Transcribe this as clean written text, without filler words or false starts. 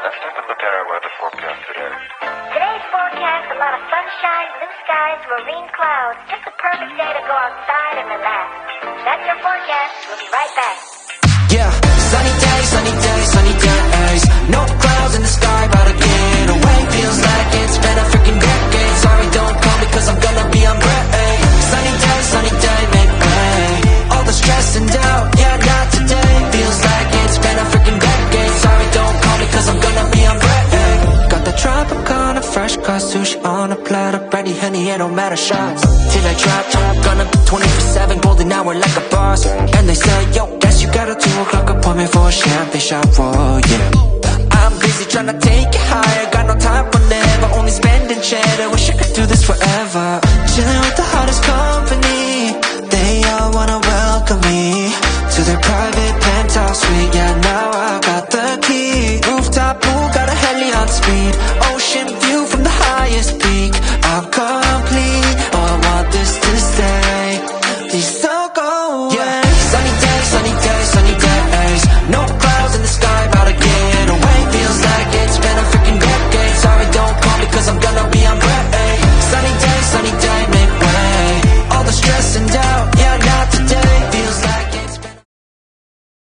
let's take a look at our weather forecast today. Today's forecast, a lot of sunshine, blue skies, marine clouds. Just a perfect day to go outside and relax. That's your forecast. We'll be right back. Yeah, sunny days, sunny days, sunny days. No clouds in the sky, about to get away. Feels like it's been a freaking decade. Sorry, don't call me cause I'm gonna be on break. Sunny day, maybe. All the stress and doubt, yeah, not today. Feels like it's been a freaking decade. Sorry, don't call me cause I'm gonna be on break. Got the Tropicana, fresh cut sushi on a platter. Brandy, honey, it don't matter, shots till I drop. Gonna be 24/7, golden hour like a boss. And they say, yo, guess you got a 2 o'clock appointment for a champagne shot, whoa, yeah. I'm busy trying to take it higher. Got no time for never, only spending cheddar. Wish I could do this forever. Chilling with the hottest company. They all wanna welcome me to their private penthouse suite. Yeah, now I got the key. Rooftop